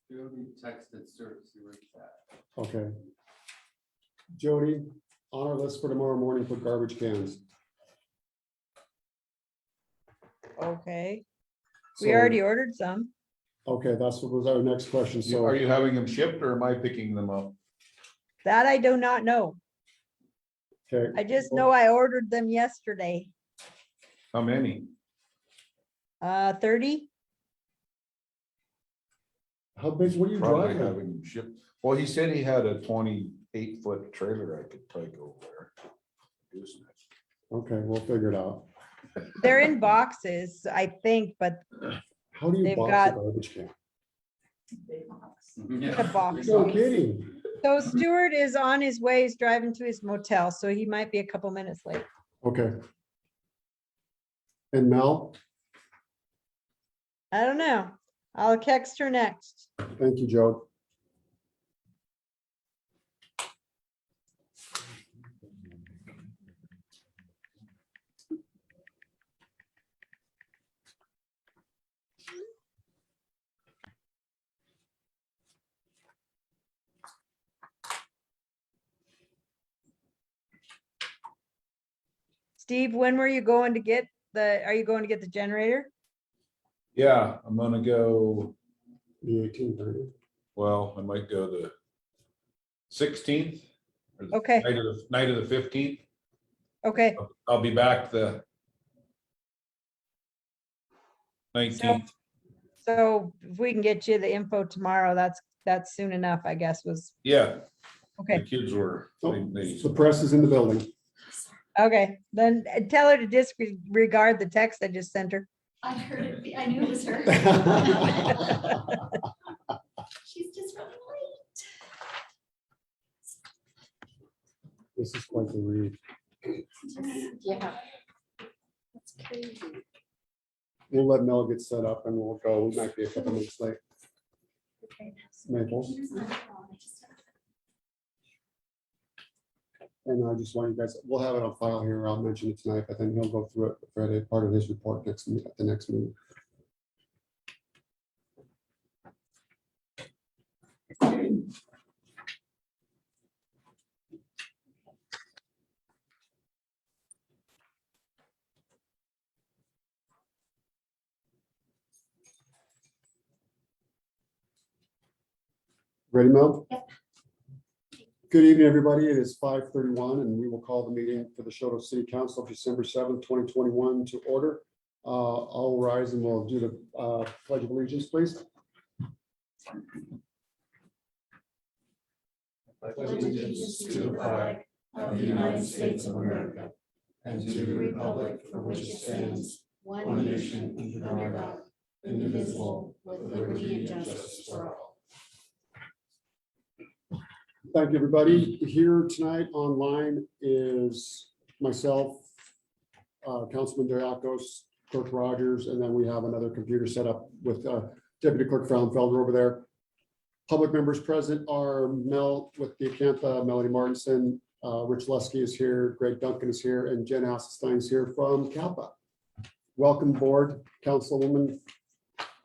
It'll be texted, sir, to see where it's at. Okay. Jody, on our list for tomorrow morning, put garbage cans. Okay, So- we already ordered some. Okay, that's what was our next question. Are So, you having them shipped or am I picking them up? That I do not know. okay, I just know I ordered them yesterday. How many? 30. how big, what are you Probably driving? having them shipped. Well, he said he had a 28-foot trailer I could take over there. Gooseneck. Okay, we'll figure it out. They're in boxes, I think, but How do you They've box a got- garbage can? a box. No kidding. So Stuart is on his way, he's driving to his motel, so he might be a couple minutes late. Okay. And Mel, I don't know. I'll text her next. thank you, Joe. Steve, when were you going to get are you going to get the generator? Yeah, I'm gonna go, The 1830. well, I might go the 16th. or the Okay. Night of the 15th. Okay, I'll be back the 19th. so if we can get you the info tomorrow, that's soon enough, I guess was, Yeah, the okay, kids were, Oh, they, the press is in the building. okay. Then tell her to disregard the text I just sent her. I heard it. I knew it was her. She's just really late. This is quite the read. Yeah. That's crazy. We'll let Mel get set up and we'll go. We might be a couple minutes late. Okay. Maple. Here's my phone. I just- And I just want you guys, we'll have it on file here. I'll mention it tonight, but then he'll go through it for a part of his report at the next meeting. Ready, Mel? Yep. Good evening, everybody. It is 5:31 and we will call the meeting for the Choteau City Council of December 7th, 2021 to order. I'll rise and we'll do the pledge of allegiance, please. Pledge allegiance to the flag of the United States of America and to the republic for which it stands, one nation under God, indivisible, with liberty and justice for all. Thank you, everybody. Here tonight online is myself, Councilman Diakos, Clerk Rogers, and then we have another computer set up with Deputy Clerk Frauenfelder over there. Public members present are Mel with the Acantha, Melody Martinson, Rich Lusky is here, Greg Duncan is here, and Jen Asselstein is here from Kappa. Welcome board, Councilwoman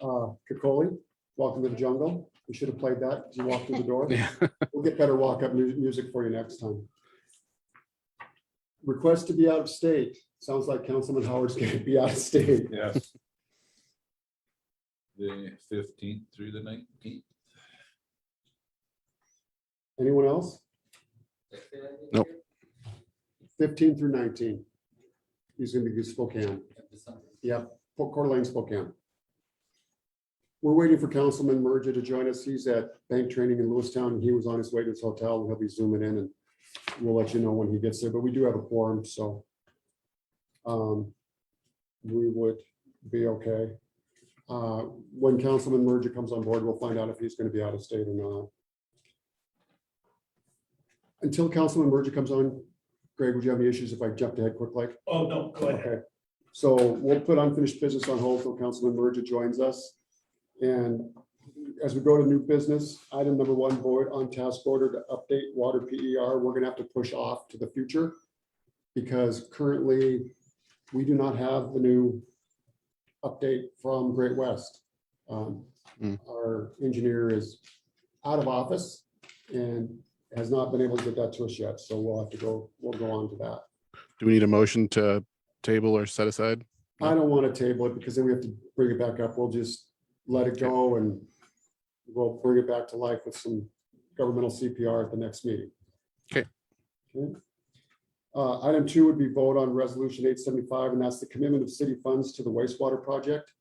Kikoli. Welcome to the jungle. We should have played that as you walked through the door. We'll get better walk-up music for you next time. Request to be out of state. Sounds like Councilman Howard's going to be out of state. yes. The 15th through the 19th. Anyone else? Nope. 15 through 19. He's going to be Spokane. Yep, Coeur d'Alene, Spokane. We're waiting for Councilman Merja to join us. He's at bank training in Lewistown. He was on his way to his hotel. He'll be zooming in and we'll let you know when he gets there, but we do have a quorum, so we would be okay. When Councilman Merja comes on board, we'll find out if he's going to be out of state or not. Until Councilman Merja comes on, Greg, would you have any issues if I jumped ahead quick like? Oh, no, go ahead. Okay, so we'll put unfinished business on hold until Councilman Merja joins us. And as we go to new business, item number 1, board on task order to update water PER, we're gonna have to push off to the future because currently we do not have the new update from Great West. Our engineer is out of office and has not been able to get that to us yet, so we'll go on to that. Do we need a motion to table or set aside? I don't want to table it because then we have to bring it back up. We'll just let it go and we'll bring it back to life with some governmental CPR at the next meeting. Okay. Item 2 would be vote on resolution 875, and that's the commitment of city funds to the wastewater project.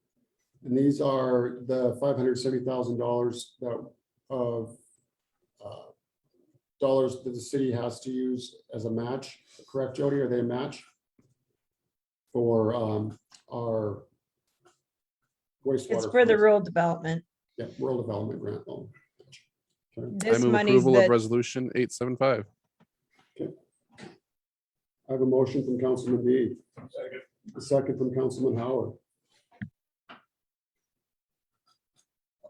And these are the $570,000 that of dollars that the city has to use as a match. Correct, Jody? Are they a match for our wastewater? It's for the funds? rural development. Yeah, rural development grant loan. Okay. I This move money's approval of that, resolution 875. I have a motion from Councilman D. A second from Councilman Howard.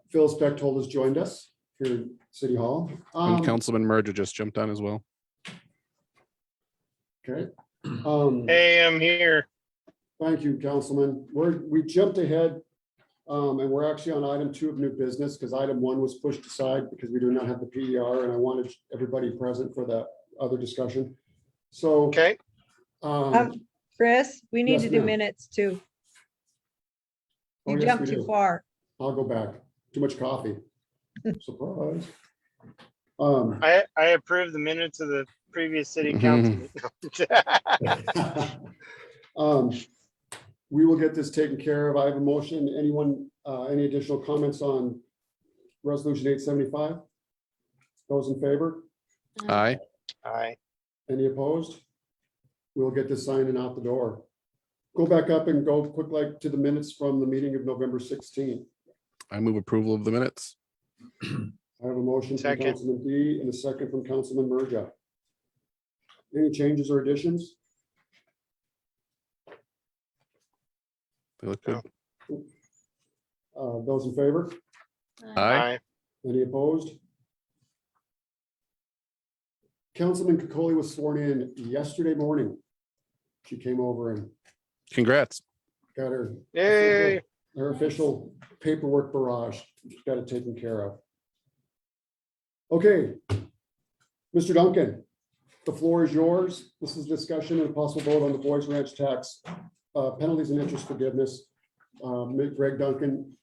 Phil Spectol has joined us here in City Hall. And Councilman Merger just jumped on as well. Okay. Hey, I'm here. Thank you, Councilman. We jumped ahead, and we're actually on item 2 of new business because item 1 was pushed aside because we do not have the PER, and I wanted everybody present for that other discussion. So, Okay. Chris, we need Yes, to do ma'am. minutes too. Oh, You yes, jumped we too do. far. I'll go back. Too much coffee. Surprise. I approve the minutes of the previous city council. We will get this taken care of. I have a motion. Anyone, any additional comments on resolution 875? Those in favor? Aye. Aye. Any opposed? We'll get this signed and out the door. Go back up and go quick like to the minutes from the meeting of November 16. I move approval of the minutes. I have a motion from Second. Councilman D and a second from Councilman Merja. Any changes or additions? They look good. Those in favor? Aye. Any opposed? Councilman Kokoli was sworn in yesterday morning. She came over and Congrats. got her Yay. official paperwork barrage. She's got it taken care of. Okay. Mr. Duncan, the floor is yours. This is discussion and a possible vote on the Boys Ranch tax penalties and interest forgiveness. Greg Duncan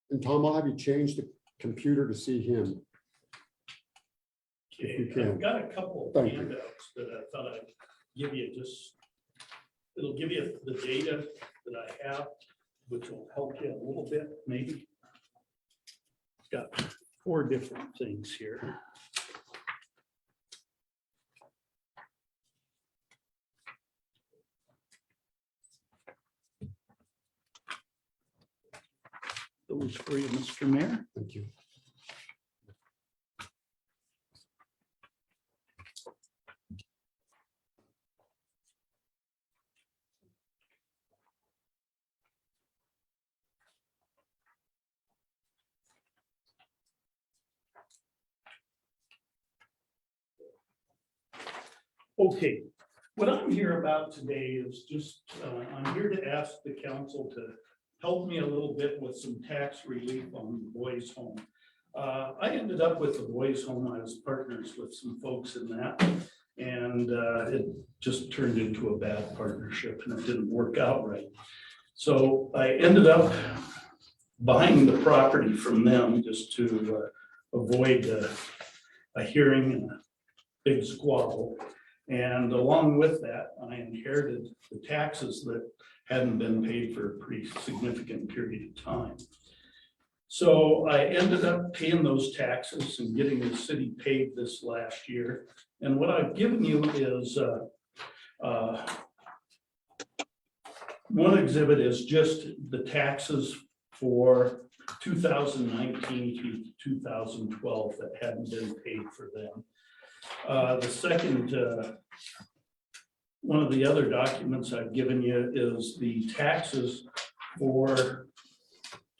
and Tom, I'll have you change the computer to see him. If you Okay, can. I've got a couple of Thank you. handouts that I thought I'd give you, it'll give you the data that I have, which will help you a little bit, maybe. It's got 4 different things here. Those for you, Mr. Mayor. Thank you. Okay, what I'm here about today is just, I'm here to ask the council to help me a little bit with some tax relief on the boys' home. I ended up with the boys' home. I was partners with some folks in that. And it just turned into a bad partnership and it didn't work out right. So I ended up buying the property from them just to avoid a hearing and a big squabble. And along with that, I inherited the taxes that hadn't been paid for a pretty significant period of time. So I ended up paying those taxes and getting the city paid this last year. And what I've given you is one exhibit is just the taxes for 2019 to 2012 that hadn't been paid for them. The second, one of the other documents I've given you is the taxes for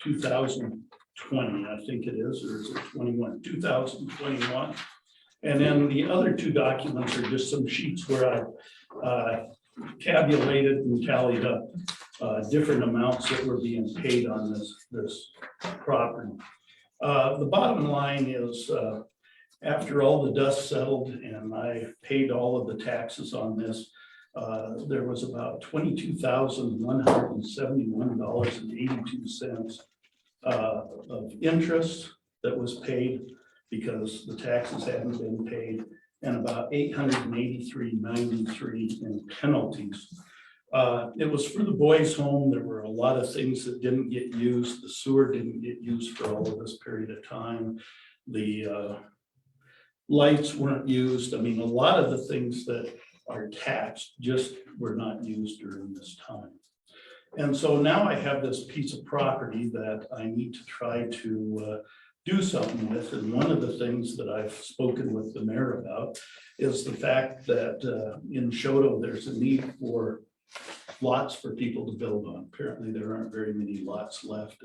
2020, I think it is, or is it 21, 2021. And then the other 2 documents are just some sheets where I tabulated and tallied up different amounts that were being paid on this property. The bottom line is, after all the dust settled and I paid all of the taxes on this, there was about $22,171.82 of interest that was paid because the taxes hadn't been paid, and about $883.93 in penalties. It was for the boys' home. There were a lot of things that didn't get used. The sewer didn't get used for all of this period of time. The lights weren't used. I mean, a lot of the things that are taxed just were not used during this time. And so now I have this piece of property that I need to try to do something with. And one of the things that I've spoken with the mayor about is the fact that in Choteau, there's a need for lots for people to build on. Apparently, there aren't very many lots left.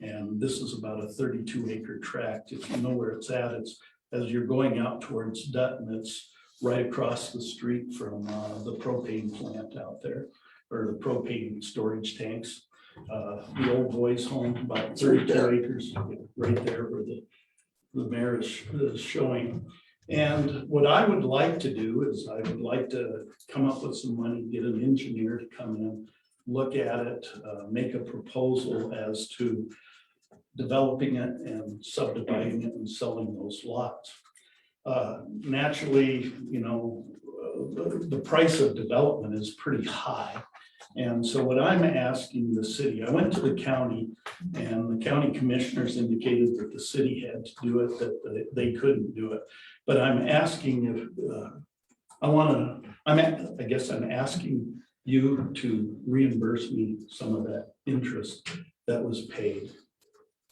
And this is about a 32-acre tract. If you know where it's at, it's as you're going out towards Dutton, it's right across the street from the propane plant out there, or the propane storage tanks. The old boys' home, about 32 acres, right there where the mayor is showing. And what I would like to do is I would like to come up with some money, get an engineer to come in, look at it, make a proposal as to developing it and subdividing it and selling those lots. Naturally, you know, the price of development is pretty high. And so what I'm asking the city, I went to the county and the county commissioners indicated that the city had to do it, that they couldn't do it. But I'm asking if, I guess I'm asking you to reimburse me some of that interest that was paid,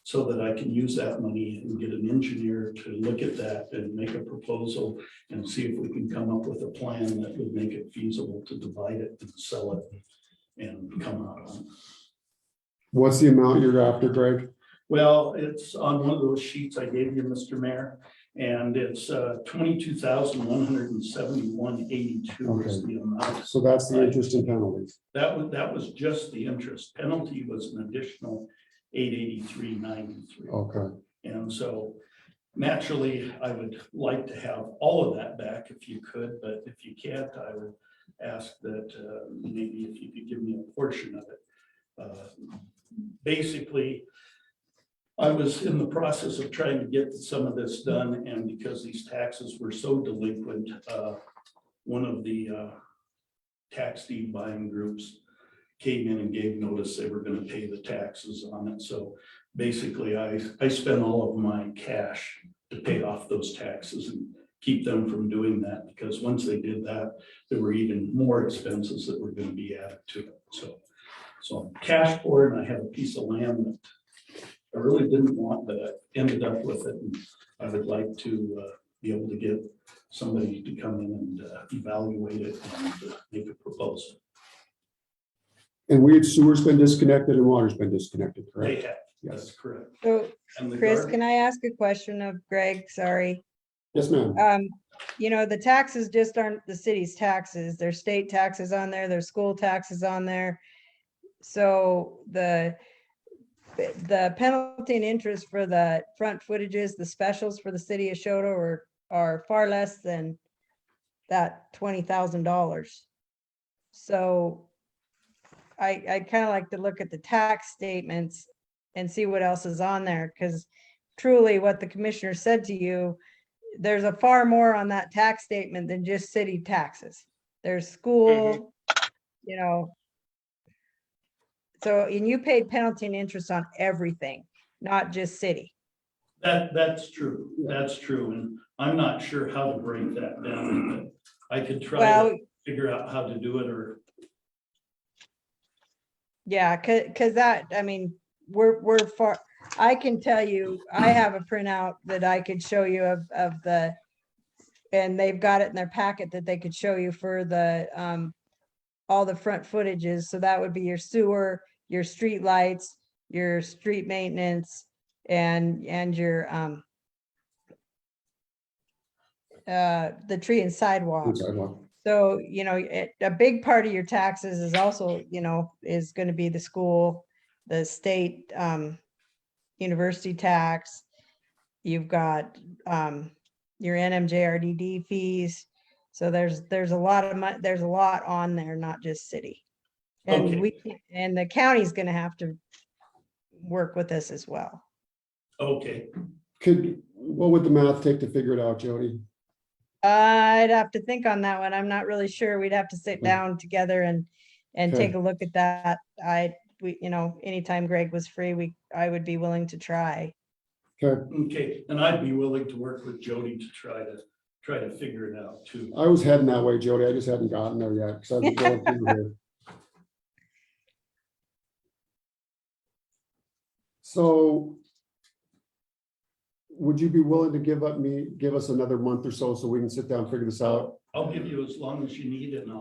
so that I can use that money and get an engineer to look at that and make a proposal and see if we can come up with a plan that would make it feasible to divide it and sell it and come out on it. What's the amount you're after, Greg? Well, it's on one of those sheets I gave you, Mr. Mayor, and it's $22,171.82 is the amount. So that's the interest and penalties. That was just the interest. Penalty was an additional $883.93. Okay. And so naturally, I would like to have all of that back if you could, but if you can't, I would ask that maybe if you could give me a portion of it. Basically, I was in the process of trying to get some of this done, and because these taxes were so delinquent, one of the tax deed buying groups came in and gave notice they were going to pay the taxes on it. So basically, I spent all of my cash to pay off those taxes and keep them from doing that, because once they did that, there were even more expenses that were going to be added to it. So I'm cash poor, and I have a piece of land that I really didn't want, but I ended up with it. And I would like to be able to get somebody to come in and evaluate it and make a proposal. And sewer's been disconnected and water's been disconnected, They correct? have, Yes. that's correct. So And the Chris, garbage- can I ask a question of Greg? Sorry. Yes, ma'am. You know, the taxes just aren't the city's taxes. There's state taxes on there, there's school taxes on there. So the penalty and interest for the front footages, the specials for the city of Choteau are far less than that $20,000. So I kind of like to look at the tax statements and see what else is on there, because truly what the commissioner said to you, there's a far more on that tax statement than just city taxes. There's school, you know. So, and you paid penalty and interest on everything, not just city. That's true. That's true. And I'm not sure how to break that down, but I could try Well, to figure out how to do it, or yeah, cause that, I mean, we're far, I can tell you, I have a printout that I could show you of the, and they've got it in their packet that they could show you for the, all the front footages. So that would be your sewer, your street lights, your street maintenance, and your, the tree and sidewalk. Sidewalk. So, a big part of your taxes is also, is gonna be the school, the state, university tax. You've got, your NMJRDD fees. So there's a lot of money, there's a lot on there, not just city. And Okay. and the county's gonna have to work with this as well. Okay, What would the math take to figure it out, Jody? I'd have to think on that one. I'm not really sure. We'd have to sit down together and take Okay. a look at that. Anytime Greg was free, I would be willing to try. Okay, okay, and I'd be willing to work with Jody to try to figure it out too. I was heading that way, Jody. I just hadn't gotten there yet, because I've been going through here. So would you be willing to give us another month or so we can sit down and figure this out? I'll give you as long as you need it, and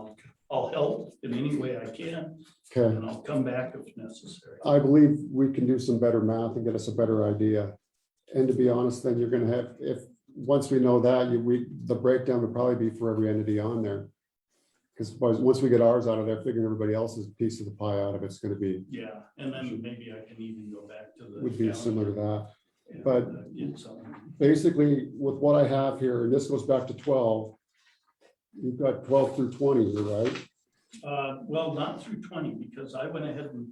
I'll help in any way I can, Okay, and I'll come back if necessary. I believe we can do some better math and get us a better idea. And to be honest, then you're gonna have, once we know that, the breakdown would probably be for every entity on there. Because once we get ours out of there, figuring everybody else's piece of the pie out of it's gonna be, Yeah, and then maybe I can even go back to the. would be county similar to that. and, but- get something. Basically, with what I have here, and this goes back to 12, you've got 12 through 20, here, right? Well, not through 20, because I went ahead and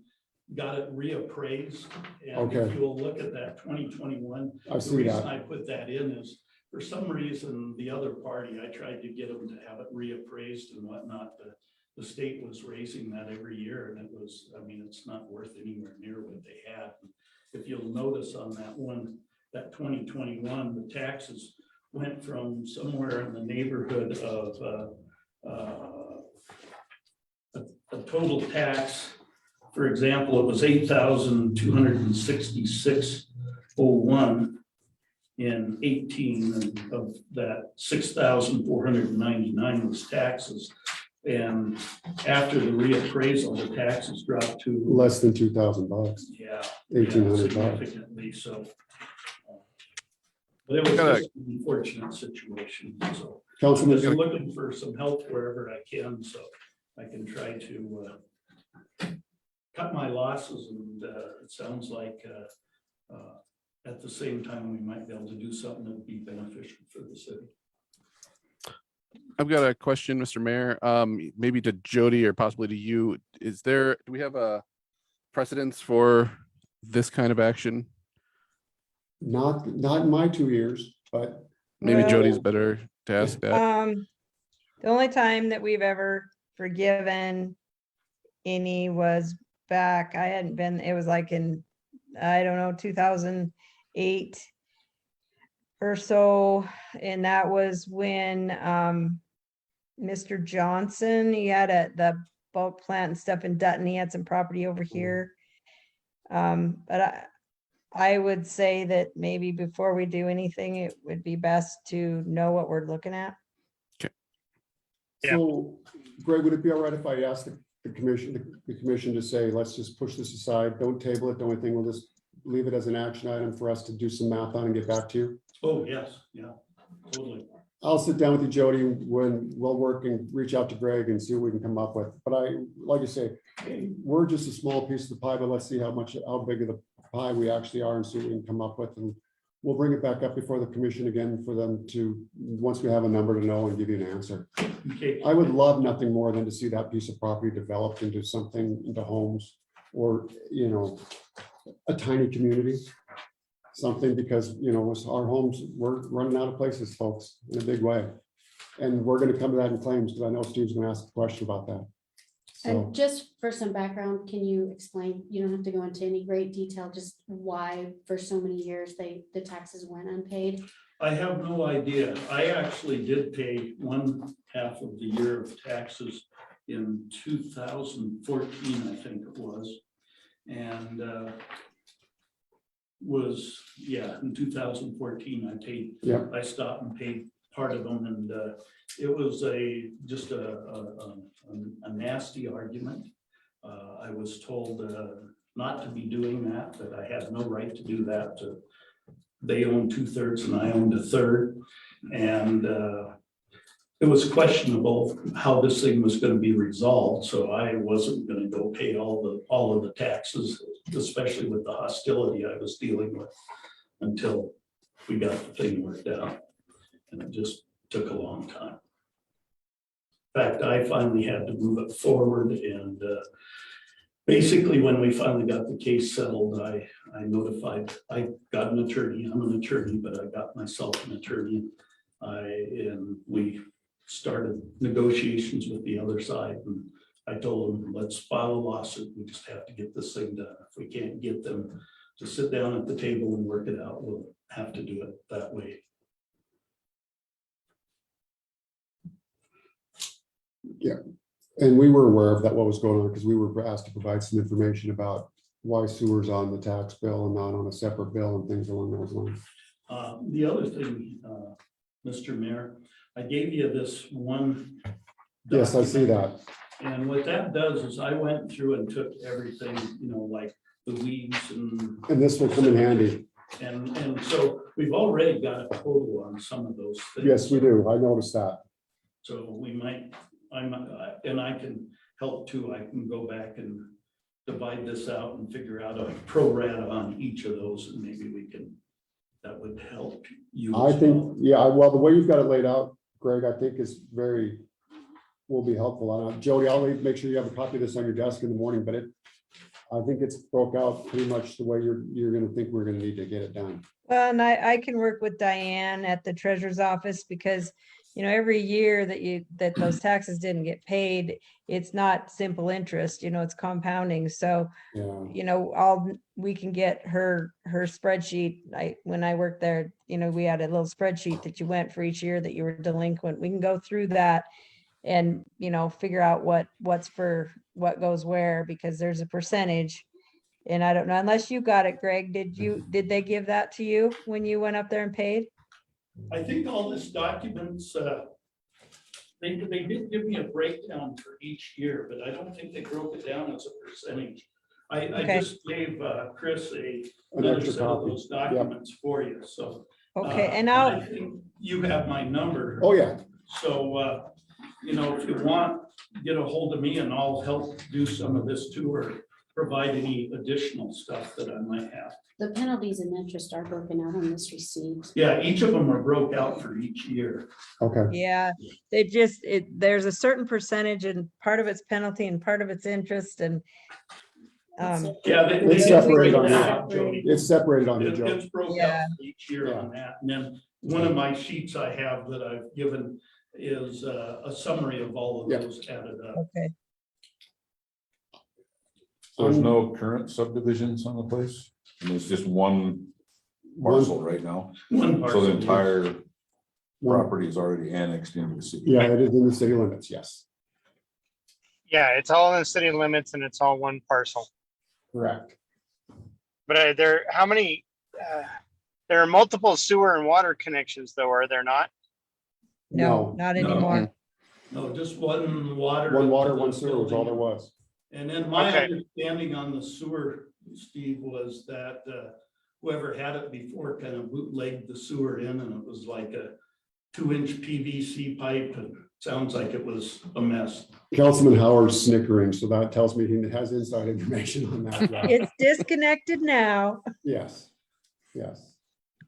got it reappraised. And if Okay. you will look at that 2021, I the see reason that. I put that in is, for some reason, the other party, I tried to get them to have it reappraised and whatnot. The state was raising that every year, and it's not worth anywhere near what they had. If you'll notice on that one, that 2021, the taxes went from somewhere in the neighborhood of a total tax, for example, it was 8,266.01 in 18, and of that 6,499 was taxes. And after the reappraisal, the taxes dropped to Less than $2,000, yeah, $1,800. significantly, so. But it was Gotta- just an unfortunate situation, so. I'm Councilman, just looking for some help wherever I can, so I can try to cut my losses, and it sounds like at the same time, we might be able to do something that would be beneficial for the city. I've got a question, Mr. Mayor, maybe to Jody or possibly to you. Do we have a precedence for this kind of action? not in my 2 years, but Maybe Well- Jody's better to ask that. The only time that we've ever forgiven any was back, it was like in, I don't know, 2008 or so. And that was when, Mr. Johnson, he had the bulk plant and stuff in Dutton. He had some property over here. But I would say that maybe before we do anything, it would be best to know what we're looking at. so Greg, would it be all right if I asked the commission to say, let's just push this aside, don't table it, don't anything, we'll just leave it as an action item for us to do some math on and get back to you? Oh, yes, yeah, totally. I'll sit down with you, Jody, when we'll work and reach out to Greg and see what we can come up with. But like you say, we're just a small piece of the pie, but let's see how big of the pie we actually are and see what we can come up with. And we'll bring it back up before the commission again for them to, once we have a number to know and give you an answer. Okay, I would love nothing more than to see that piece of property developed into something, into homes or, a tiny community. Something because, it's our homes, we're running out of places, folks, in a big way. And we're gonna come to that in claims, because I know Steve's gonna ask a question about that. So, And just for some background, can you explain, you don't have to go into any great detail, just why for so many years the taxes went unpaid? I have no idea. I actually did pay one half of the year of taxes in 2014, I think it was. And in 2014, I paid, yeah, I stopped and paid part of them, and it was just a nasty argument. I was told not to be doing that I had no right to do that. They owned 2/3 and I owned 1/3. And it was questionable how this thing was gonna be resolved, so I wasn't gonna go pay all of the taxes, especially with the hostility I was dealing with, until we got the thing worked out. And it just took a long time. In fact, I finally had to move it forward, and basically, when we finally got the case settled, I got an attorney. I'm an attorney, but I got myself an attorney. And we started negotiations with the other side, and I told them, let's file a lawsuit. We just have to get this thing done. If we can't get them to sit down at the table and work it out, we'll have to do it that way. And we were aware of that, what was going on, because we were asked to provide some information about why sewer's on the tax bill and not on a separate bill and things along those lines. The other thing, Mr. Mayor, I gave you this one. Yes, I see document, that. And what that does is I went through and took everything, like the weeds And this will come in handy. and so we've already got a total on some of those things. Yes, we do. I noticed that. So we might, and I can help too. I can go back and divide this out and figure out a pro rata on each of those, and maybe that would help you. I as think, well. yeah, well, the way you've got it laid out, Greg, I think will be helpful. Jody, I'll make sure you have a copy of this on your desk in the morning, but I think it's broke out pretty much the way you're gonna think we're gonna need to get it done. Well, and I can work with Diane at the treasurer's office because, every year that those taxes didn't get paid, it's not simple interest, it's compounding. So, Yeah, we can get her spreadsheet. When I worked there, we had a little spreadsheet that you went for each year that you were delinquent. We can go through that and, figure out what's for what goes where, because there's a percentage. And I don't know, unless you got it, Greg, did they give that to you when you went up there and paid? I think all this documents, they did give me a breakdown for each year, but I don't think they broke it down as a percentage. I Okay. just gave Chris an another extra set of copy. those documents for you, so. Okay, and I think you have my number. Oh, yeah. So, if you want, get a hold of me and I'll help do some of this too, or provide any additional stuff that I might have. The penalties and interest are broken out on this receipt. Yeah, each of them are broke out for each year. Okay. yeah, there's a certain percentage and part of it's penalty and part of it's interest and. Yeah. It's did separated break on that that. out, Jody. It's separated on the It- Joe. It's broke Yeah. out for each year on that. And then one of my sheets I have that I've given is a summary of all of Yep. those added up. Okay, There's no current subdivisions on the place, and it's just one parcel right now, One so parcel. the entire One- property is already annexed into the city. Yeah, it is in the city limits, yes. Yeah, it's all in the city limits and it's all one parcel. Correct. But how many, there are multiple sewer and water connections though, are there not? no, not anymore. No, just one water. One water, one sewer was all there was. And then my Okay. understanding on the sewer, Steve, was that whoever had it before kind of bootlegged the sewer in, and it was like a 2-inch PVC pipe, and sounds like it was a mess. Councilman Howard's snickering, so that tells me he has inside information on that. Yeah. It's disconnected now. Yes, yes.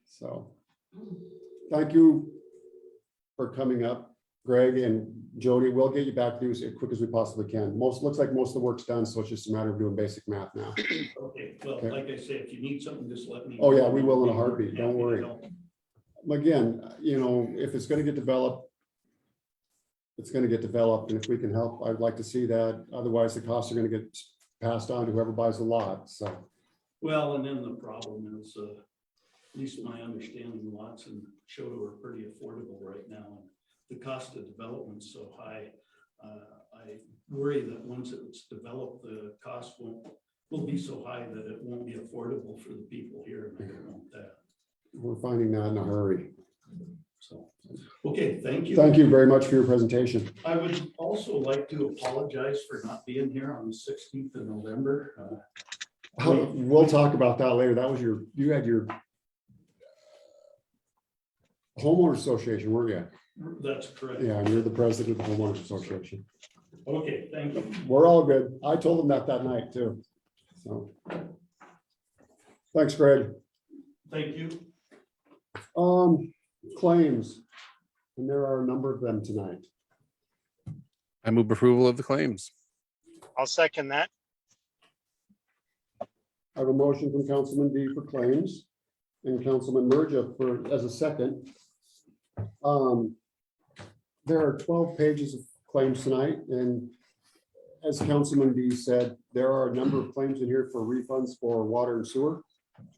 So, thank you for coming up, Greg and Jody. We'll get you back to you as quick as we possibly can. Looks like most of the work's done, so it's just a matter of doing basic math now. Okay, well, Okay. like I say, if you need something, just let me. Oh, yeah, know. we will in a heartbeat. Don't Happy to worry. help. Again, if it's gonna get developed, it's gonna get developed, and if we can help, I'd like to see that. Otherwise, the costs are gonna get passed on to whoever buys the lot, so. Well, and then the problem is, at least my understanding, lots in Choteau are pretty affordable right now. And the cost of development's so high. I worry that once it's developed, the cost will be so high that it won't be affordable for the people here, and I don't want that. We're finding that in a hurry. So, okay, thank you. Thank you very much for your presentation. I would also like to apologize for not being here on the 16th of November. We'll talk about that later. That was you had your homeowners association, weren't you? That's correct. Yeah, and you're the president of the homeowners association. Okay, thank you. We're all good. I told them that night too. So. Thanks, Greg. Thank you. Claims. And there are a number of them tonight. I move approval of the claims. I'll second that. I have a motion from Councilman D for claims and Councilman Merja for, as a second. There are 12 pages of claims tonight, and as Councilman D said, there are a number of claims in here for refunds for water and sewer,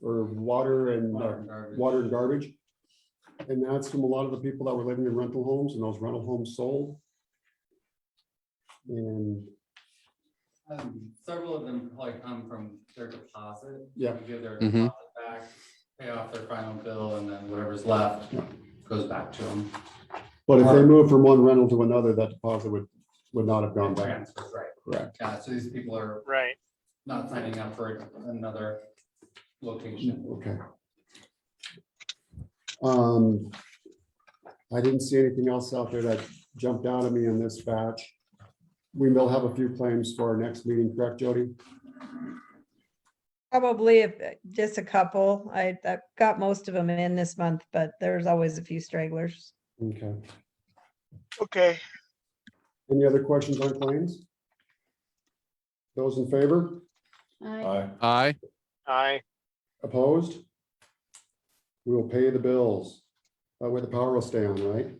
or water and garbage. And that's from a lot of the people that were living in rental homes, and those rental homes sold. And Several of them probably come from their deposit. Yeah. They give their Mhm. deposit back, pay off their final bill, and then whatever's left goes back to them. but if they move from one rental to another, that deposit would not have gone back. Transfers, right? Correct. Yeah, so these people are Right. not signing up for another location. Okay. I didn't see anything else out there that jumped out at me in this batch. We will have a few claims for our next meeting, correct, Jody? Probably just a couple. I got most of them in this month, but there's always a few stragglers. Okay. Okay. Any other questions on claims? Those in favor? Aye. Aye. Aye. Opposed? We will pay the bills. That way the power will stay on, right?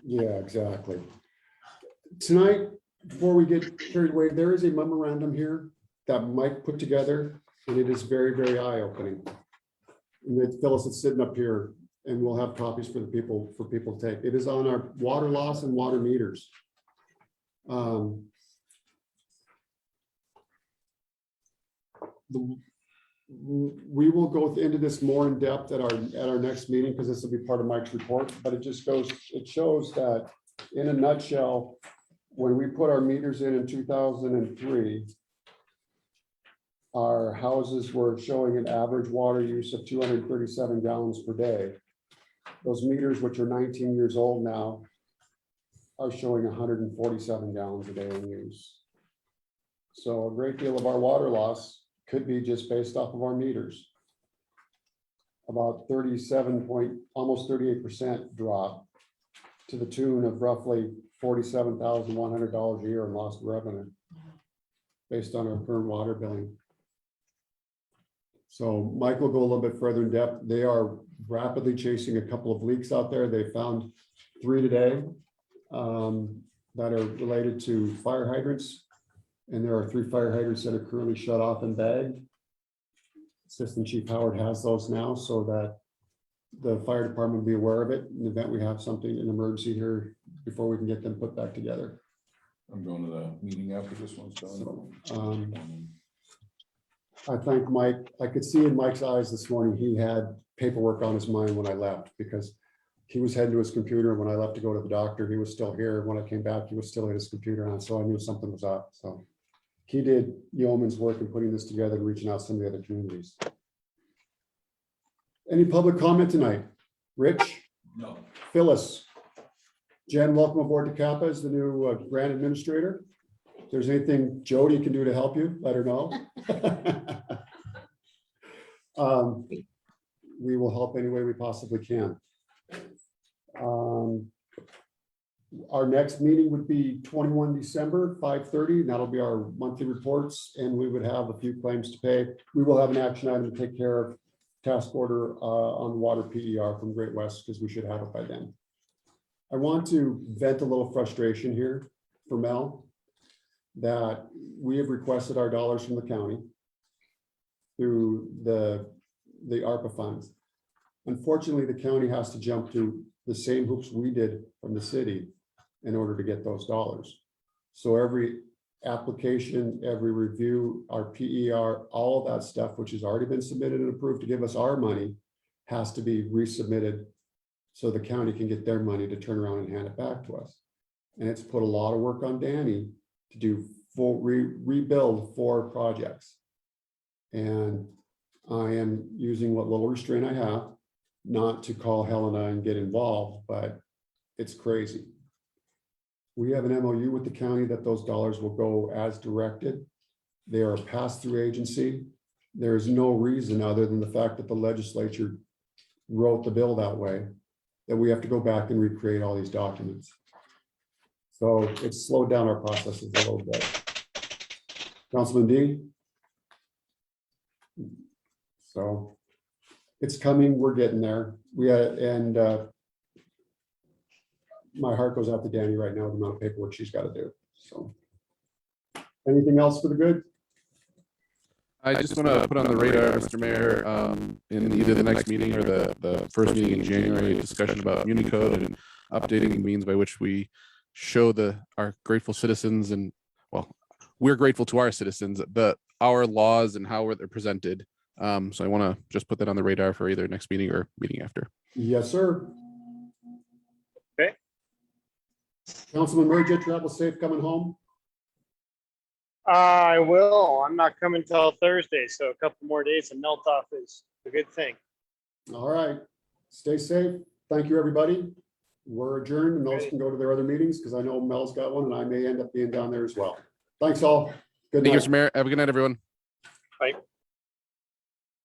Yeah, exactly. Tonight, before we get carried away, there is a memorandum here that Mike put together, and it is very, very eye-opening. And that Phyllis is sitting up here, and we'll have copies for people to take. It is on our water loss and water meters. We will go into this more in depth at our next meeting, because this will be part of Mike's report, but it shows that in a nutshell, when we put our meters in 2003, our houses were showing an average water use of 237 gallons per day. Those meters, which are 19 years old now, are showing 147 gallons a day in use. So a great deal of our water loss could be just based off of our meters. About 37 point, almost 38% drop, to the tune of roughly $47,100 a year in lost revenue based on our current water billing. So Mike will go a little bit further in depth. They are rapidly chasing a couple of leaks out there. They found 3 today that are related to fire hydrants. And there are 3 fire hydrants that are currently shut off and bagged. Assistant Chief Howard has those now, so that the fire department will be aware of it in the event we have something, an emergency here, before we can get them put back together. I'm going to the meeting after this one's done. So, I thank Mike. I could see in Mike's eyes this morning, he had paperwork on his mind when I left, because he was heading to his computer. When I left to go to the doctor, he was still here. When I came back, he was still at his computer on, so I knew something was up. So he did yeoman's work in putting this together and reaching out to some of the other communities. Any public comment tonight? Rich? No. Phyllis? Jen, welcome aboard to Kappa as the new grant administrator. If there's anything Jody can do to help you, let her know. We will help any way we possibly can. Our next meeting would be 21 December, 5:30. That'll be our monthly reports, and we would have a few claims to pay. We will have an action item to take care of, task order on water PER from Great West, because we should have it by then. I want to vent a little frustration here for Mel, that we have requested our dollars from the county through the ARPA funds. Unfortunately, the county has to jump through the same hoops we did from the city in order to get those dollars. So every application, every review, our PER, all of that stuff, which has already been submitted and approved to give us our money, has to be resubmitted so the county can get their money to turn around and hand it back to us. And it's put a lot of work on Danny to do full rebuild 4 projects. And I am using what little restraint I have, not to call Helena and get involved, but it's crazy. We have an MOU with the county that those dollars will go as directed. They are a pass-through agency. There is no reason other than the fact that the legislature wrote the bill that way, that we have to go back and recreate all these documents. So it's slowed down our processes a little bit. Councilman D? So it's coming, we're getting there. My heart goes out to Danny right now, the amount of paperwork she's got to do, so. Anything else for the good? I just want to put on the radar, Mr. Mayor, in either the next meeting or the first meeting in January, a discussion about Unicode and updating the means by which we show our grateful citizens, and well, we're grateful to our citizens, our laws and how they're presented. So I want to just put that on the radar for either next meeting or meeting after. Yes, sir. Okay. Councilman Murray, travel safe coming home. I will. I'm not coming till Thursday, so a couple more days of melt off is a good thing. All right. Stay safe. Thank you, everybody. We're adjourned, and those can go to their other meetings because I know Mel's got one and I may end up being down there as well. Thanks all. Good Thank you, night. Mr. Mayor. Have a good night, everyone. Bye.